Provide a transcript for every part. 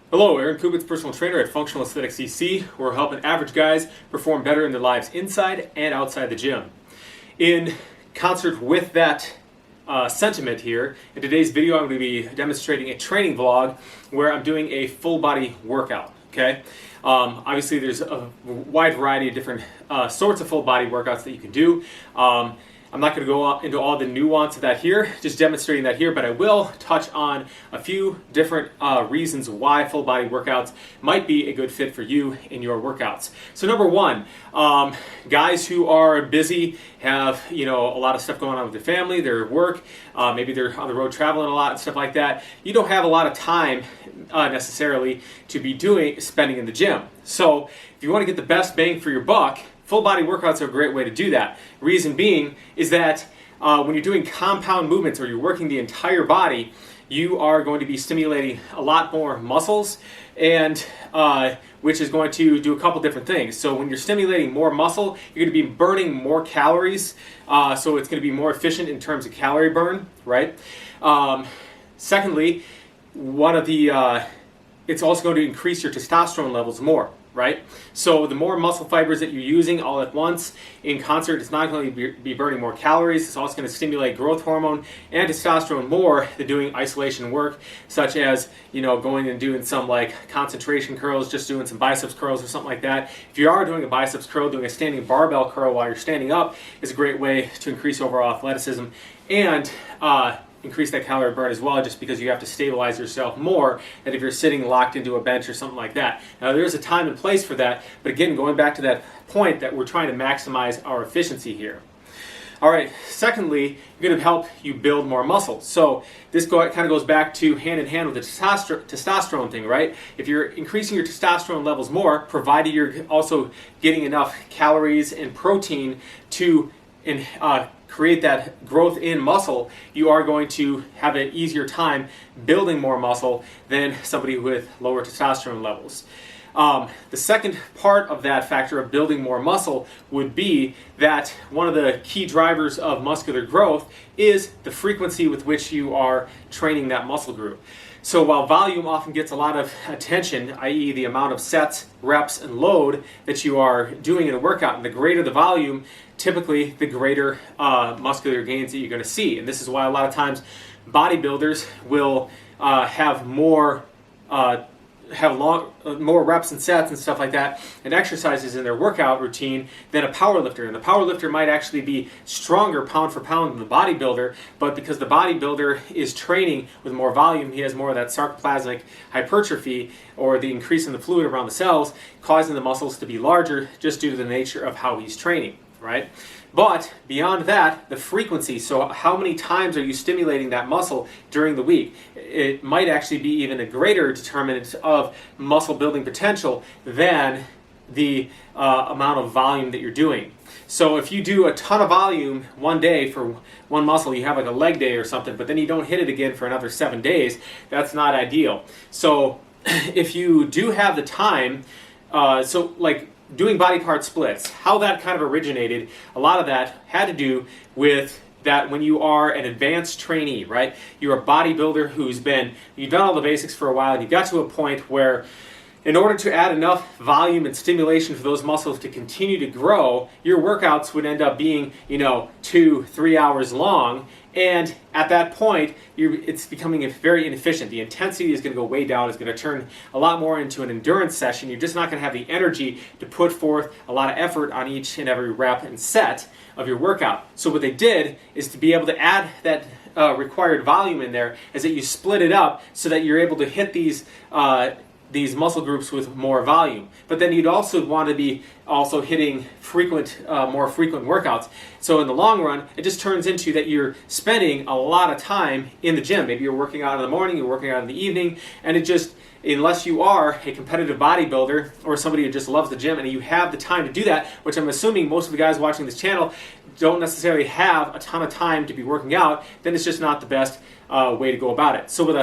Hello, Aaron Kubitz, personal trainer at Functional Aesthetics EC. We're helping average guys perform better in their lives inside and outside the gym. In concert with that sentiment here, in today's video I'm going to be demonstrating a training vlog where I'm doing a full body workout. Okay, obviously there's a wide variety of different sorts of full body workouts that you can do. I'm not going to go into all the nuance of that here, just demonstrating that here, but I will touch on a few different reasons why full body workouts might be a good fit for you in your workouts. So number one, guys who are busy, have a lot of stuff going on with their family, their work, maybe they're on the road traveling a lot and stuff like that. You don't have a lot of time necessarily to be spending in the gym. So if you want to get the best bang for your buck, full body workouts are a great way to do that. Reason being is that when you're doing compound movements or you're working the entire body, you are going to be stimulating a lot more muscles, and which is going to do a couple different things. So when you're stimulating more muscle, you're going to be burning more calories, so it's going to be more efficient in terms of calorie burn, right? Secondly, it's also going to increase your testosterone levels more. Right? So the more muscle fibers that you're using all at once in concert, it's not going to be burning more calories. It's also going to stimulate growth hormone and testosterone more than doing isolation work, such as going and doing some like concentration curls, just doing some biceps curls or something like that. If you are doing a biceps curl, doing a standing barbell curl while you're standing up is a great way to increase overall athleticism and increase that calorie burn as well, just because you have to stabilize yourself more than if you're sitting locked into a bench or something like that. Now there's a time and place for that, but again, going back to that point that we're trying to maximize our efficiency here. All right, secondly, you're going to help you build more muscle. So this kind of goes back to hand in hand with the testosterone thing, right? If you're increasing your testosterone levels more, provided you're also getting enough calories and protein to create that growth in muscle, you are going to have an easier time building more muscle than somebody with lower testosterone levels. The second part of that factor of building more muscle would be that one of the key drivers of muscular growth is the frequency with which you are training that muscle group. So while volume often gets a lot of attention, i.e. the amount of sets, reps, and load that you are doing in a workout, and the greater the volume, typically the greater muscular gains that you're going to see. And this is why a lot of times bodybuilders will have more reps and sets and stuff like that and exercises in their workout routine than a power lifter. And the power lifter might actually be stronger pound for pound than the bodybuilder, but because the bodybuilder is training with more volume, he has more of that sarcoplasmic hypertrophy, or the increase in the fluid around the cells, causing the muscles to be larger just due to the nature of how he's training, right? But beyond that, the frequency, so how many times are you stimulating that muscle during the week? It might actually be even a greater determinant of muscle building potential than the amount of volume that you're doing. So if you do a ton of volume one day for one muscle, you have like a leg day or something, but then you don't hit it again for another 7 days, that's not ideal. So if you do have the time, so like doing body part splits, how that kind of originated, a lot of that had to do with that when you are an advanced trainee, right? You're a bodybuilder you've done all the basics for a while, and you got to a point where in order to add enough volume and stimulation for those muscles to continue to grow, your workouts would end up being, 2-3 hours long. And at that point, it's becoming very inefficient. The intensity is going to go way down. It's going to turn a lot more into an endurance session. You're just not going to have the energy to put forth a lot of effort on each and every rep and set of your workout. So what they did is to be able to add that required volume in there, is that you split it up so that you're able to hit these muscle groups with more volume. But then you'd also want to be also hitting more frequent workouts. So in the long run, it just turns into that you're spending a lot of time in the gym. Maybe you're working out in the morning, you're working out in the evening, and unless you are a competitive bodybuilder or somebody who just loves the gym and you have the time to do that, which I'm assuming most of the guys watching this channel don't necessarily have a ton of time to be working out, then it's just not the best way to go about it. So with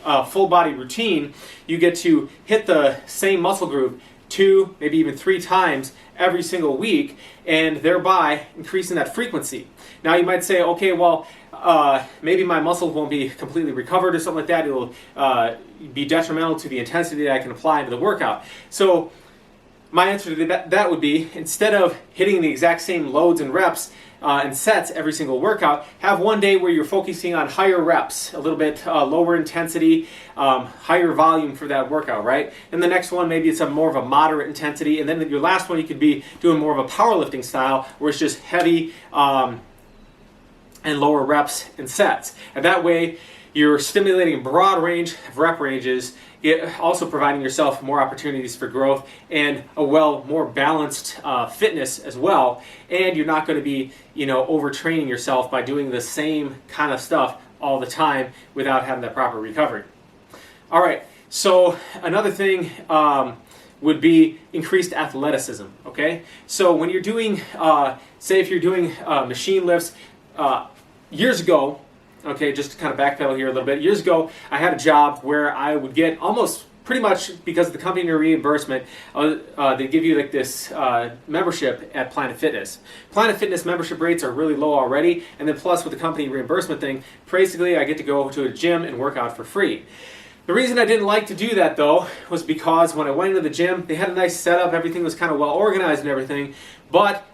a full body routine, you get to hit the same muscle group 2, maybe even 3 times every single week, and thereby increasing that frequency. Now you might say, okay, well, maybe my muscles won't be completely recovered or something like that. It'll be detrimental to the intensity that I can apply into the workout. So my answer to that would be, instead of hitting the exact same loads and reps and sets every single workout, have one day where you're focusing on higher reps, a little bit lower intensity, higher volume for that workout, right? And the next one, maybe it's more of a moderate intensity. And then your last one, you could be doing more of a powerlifting style where it's just heavy and lower reps and sets. And that way, you're stimulating a broad range of rep ranges, also providing yourself more opportunities for growth and a more balanced fitness as well. And you're not going to be, overtraining yourself by doing the same kind of stuff all the time without having that proper recovery. All right. So another thing would be increased athleticism. Okay. So when you're doing, say, if you're doing machine lifts, years ago. Okay, just to kind of backpedal here a little bit. Years ago, I had a job where I would get almost pretty much, because of the company reimbursement, they give you like this membership at Planet Fitness. Planet Fitness membership rates are really low already, and then plus with the company reimbursement thing, basically I get to go to a gym and work out for free. The reason I didn't like to do that, though, was because when I went into the gym, they had a nice setup, everything was kind of well organized and everything, but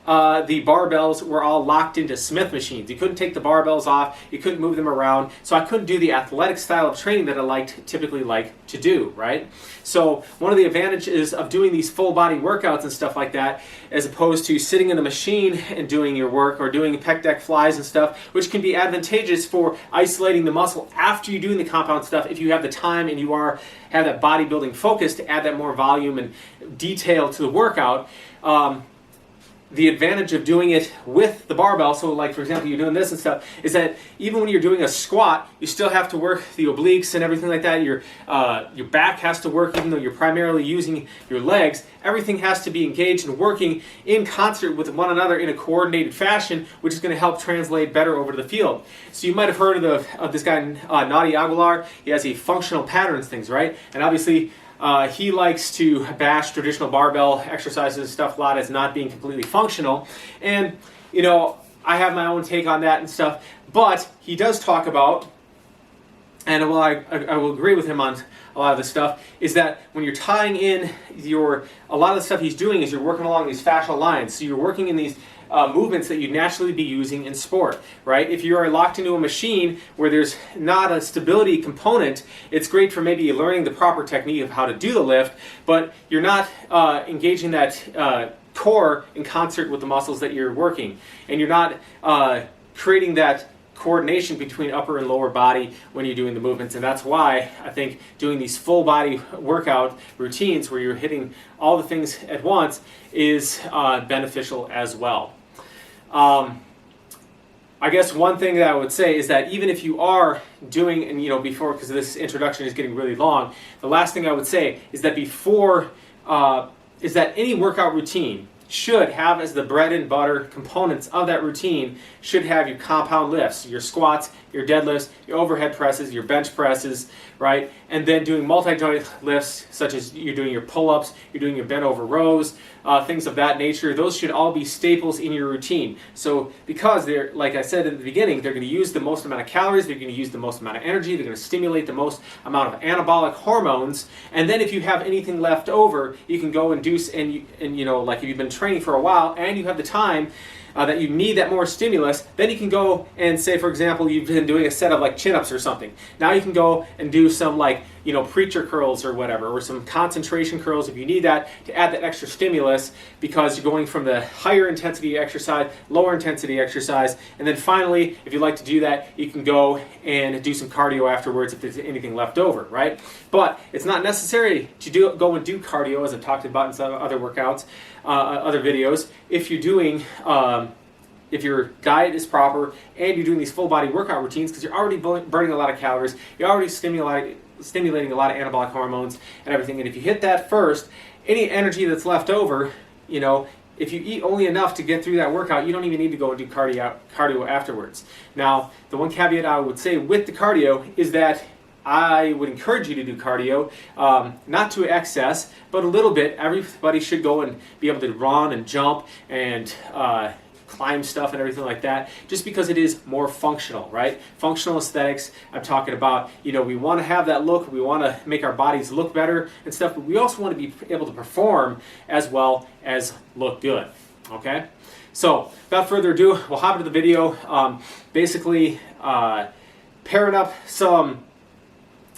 the barbells were all locked into Smith machines. You couldn't take the barbells off, you couldn't move them around, so I couldn't do the athletic style of training that I typically like to do, right? So one of the advantages of doing these full body workouts and stuff like that, as opposed to sitting in the machine and doing your work or doing pec deck flies and stuff, which can be advantageous for isolating the muscle after you're doing the compound stuff if you have the time and you have that bodybuilding focus to add that more volume and detail to the workout. The advantage of doing it with the barbell, so like for example you're doing this and stuff, is that even when you're doing a squat, you still have to work the obliques and everything like that. Your back has to work, even though you're primarily using your legs. Everything has to be engaged and working in concert with one another in a coordinated fashion, which is going to help translate better over to the field. So you might have heard of this guy, Nadi Aguilar. He has a functional patterns things, right? And obviously he likes to bash traditional barbell exercises and stuff a lot as not being completely functional. And, I have my own take on that and stuff. But he does talk about, and I will agree with him on a lot of this stuff, is that when you're tying in a lot of the stuff he's doing is you're working along these fascial lines. So you're working in these movements that you'd naturally be using in sport, right? If you are locked into a machine where there's not a stability component, it's great for maybe learning the proper technique of how to do the lift, but you're not engaging that core in concert with the muscles that you're working, and you're not creating that coordination between upper and lower body when you're doing the movements. And that's why I think doing these full body workout routines where you're hitting all the things at once is beneficial as well. I guess one thing that I would say is that even if you are doing, and before, because this introduction is getting really long, the last thing I would say is that is that any workout routine should have as the bread and butter components of that routine should have your compound lifts, your squats, your deadlifts, your overhead presses, your bench presses, right? And then doing multi-joint lifts, such as you're doing your pull-ups, you're doing your bent over rows, things of that nature. Those should all be staples in your routine. So because they're, like I said in the beginning, they're going to use the most amount of calories, they're going to use the most amount of energy, they're going to stimulate the most amount of anabolic hormones, and then if you have anything left over, you can go and do, like if you've been training for a while and you have the time, that you need that more stimulus, then you can go and say, for example, you've been doing a set of like chin-ups or something. Now you can go and do some preacher curls or whatever, or some concentration curls if you need that to add that extra stimulus, because you're going from the higher intensity exercise, lower intensity exercise, and then finally, if you like to do that, you can go and do some cardio afterwards if there's anything left over, right? But it's not necessary to go and do cardio, as I've talked about in some other workouts, other videos, if you're doing if your diet is proper and you're doing these full body workout routines, because you're already burning a lot of calories, you're already stimulating a lot of anabolic hormones and everything. And if you hit that first, any energy that's left over, if you eat only enough to get through that workout, you don't even need to go and do cardio afterwards. Now, the one caveat I would say with the cardio is that I would encourage you to do cardio, not to excess, but a little bit. Everybody should go and be able to run and jump and climb stuff and everything like that, just because it is more functional, right? Functional aesthetics, I'm talking about, you know, we want to have that look, we want to make our bodies look better and stuff, but we also want to be able to perform as well as look good, okay? So, without further ado, we'll hop into the video. Basically, pairing up some,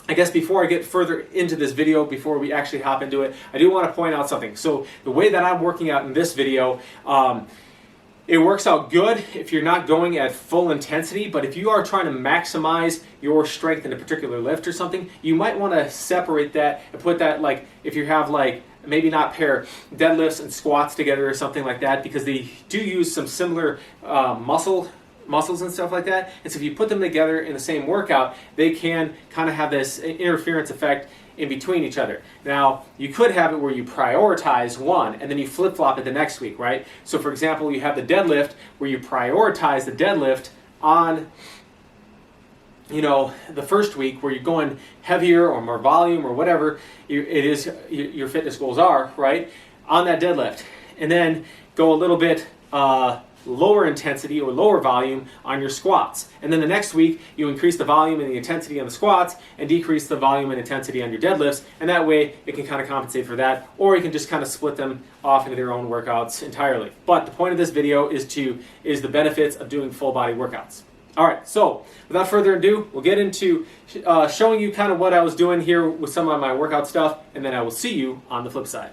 I guess before I get further into this video, before we actually hop into it, I do want to point out something. So the way that I'm working out in this video, it works out good if you're not going at full intensity, but if you are trying to maximize your strength in a particular lift or something, you might want to separate that and put that, like, if you have like, maybe not pair deadlifts and squats together or something like that, because they do use some similar muscles and stuff like that. And so if you put them together in the same workout, they can kind of have this interference effect in between each other. Now, you could have it where you prioritize one and then you flip-flop it the next week, right? So for example, you have the deadlift where you prioritize the deadlift on, you know, the first week where you're going heavier or more volume or whatever it is your fitness goals are, right, on that deadlift. And then go a little bit lower intensity or lower volume on your squats. And then the next week, you increase the volume and the intensity on the squats and decrease the volume and intensity on your deadlifts. And that way, it can kind of compensate for that. Or you can just kind of split them off into their own workouts entirely. But the point of this video is the benefits of doing full body workouts. All right, so without further ado, we'll get into showing you kind of what I was doing here with some of my workout stuff, and then I will see you on the flip side.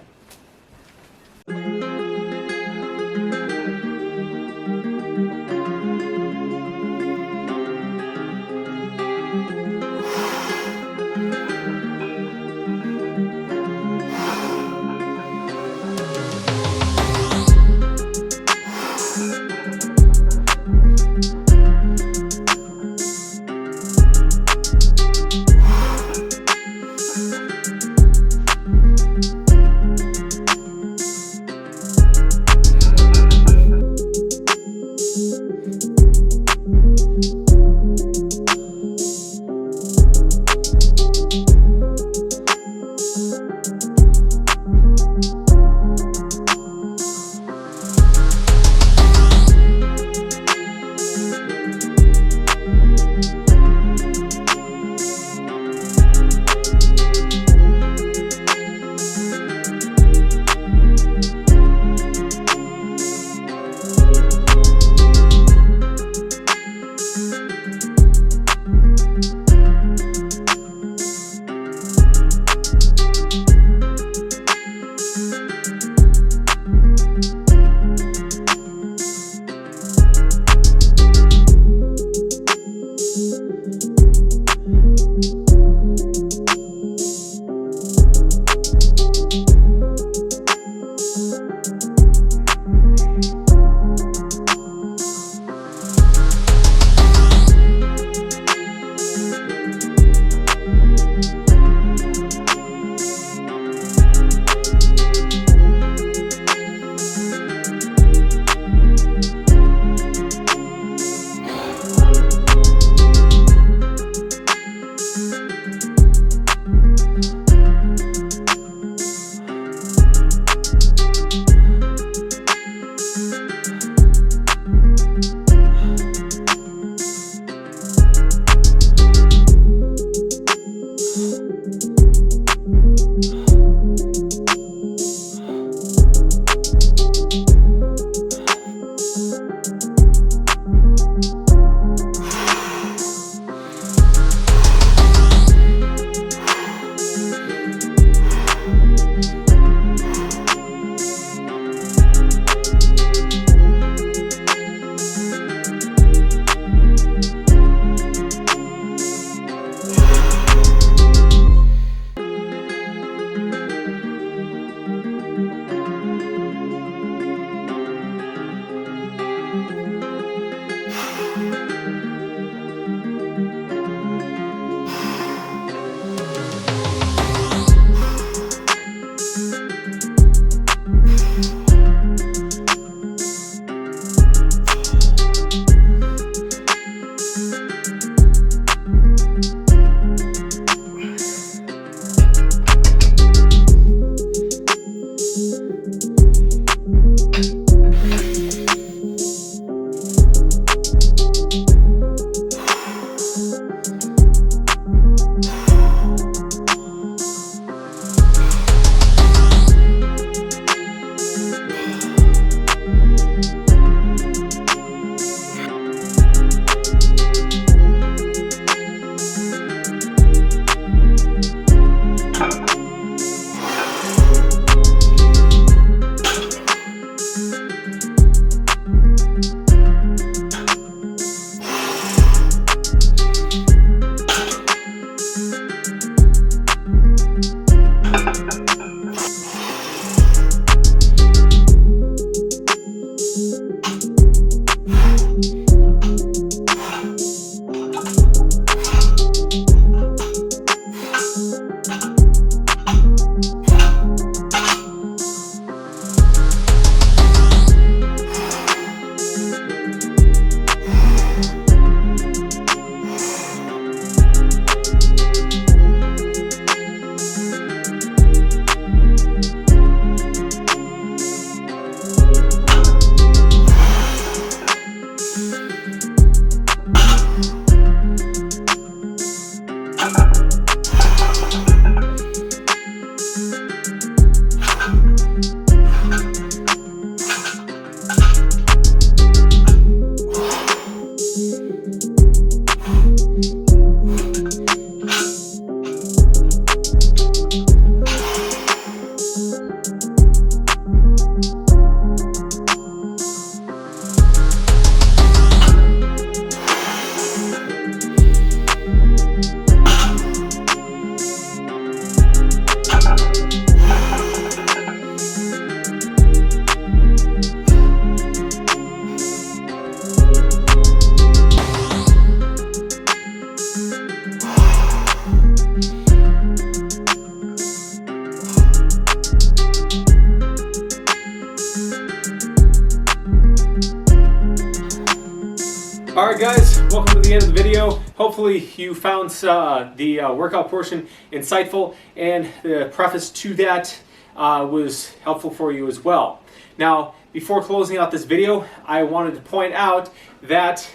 Alright guys, welcome to the end of the video. Hopefully you found the workout portion insightful, and the preface to that was helpful for you as well. Now, before closing out this video, I wanted to point out that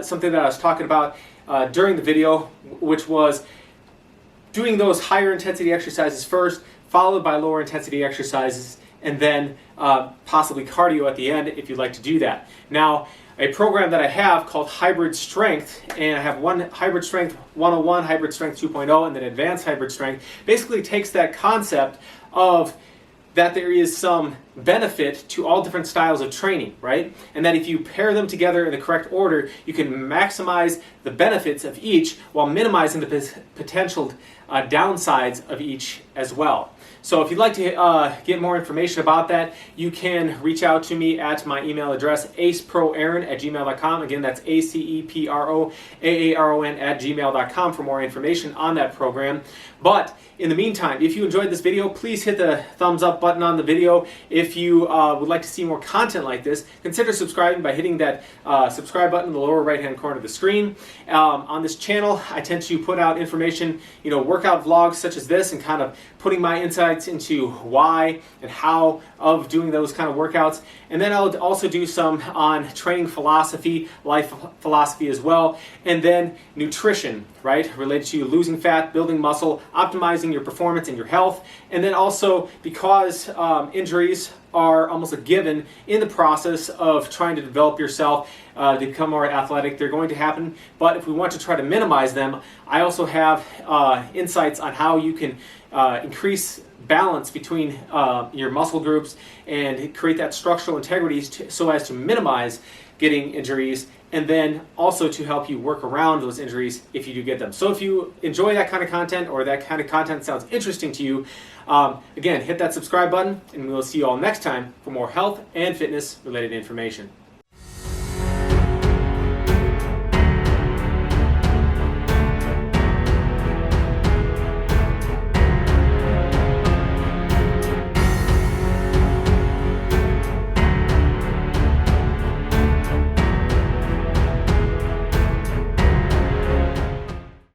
something that I was talking about during the video, which was doing those higher intensity exercises first, followed by lower intensity exercises, and then possibly cardio at the end if you'd like to do that. Now, a program that I have called Hybrid Strength, and I have one Hybrid Strength 101, Hybrid Strength 2.0, and then Advanced Hybrid Strength, basically takes that concept of that there is some benefit to all different styles of training, right? And that if you pair them together in the correct order, you can maximize the benefits of each while minimizing the potential downsides of each as well. So if you'd like to get more information about that, you can reach out to me at my email address, aceproaaron@gmail.com. Again, that's ACEPROAARON@gmail.com for more information on that program. But in the meantime, if you enjoyed this video, please hit the thumbs up button on the video. If you would like to see more content like this, consider subscribing by hitting that subscribe button in the lower right-hand corner of the screen. On this channel, I tend to put out information, workout vlogs such as this, and kind of putting my insights into why and how of doing those kind of workouts. And then I'll also do some on training philosophy, life philosophy as well, and then nutrition, right, related to losing fat, building muscle, optimizing your performance and your health. And then also, because injuries are almost a given in the process of trying to develop yourself to become more athletic, they're going to happen. But if we want to try to minimize them, I also have insights on how you can increase balance between your muscle groups and create that structural integrity so as to minimize getting injuries, and then also to help you work around those injuries if you do get them. So if you enjoy that kind of content, or that kind of content sounds interesting to you, again, hit that subscribe button, and we'll see you all next time for more health and fitness related information.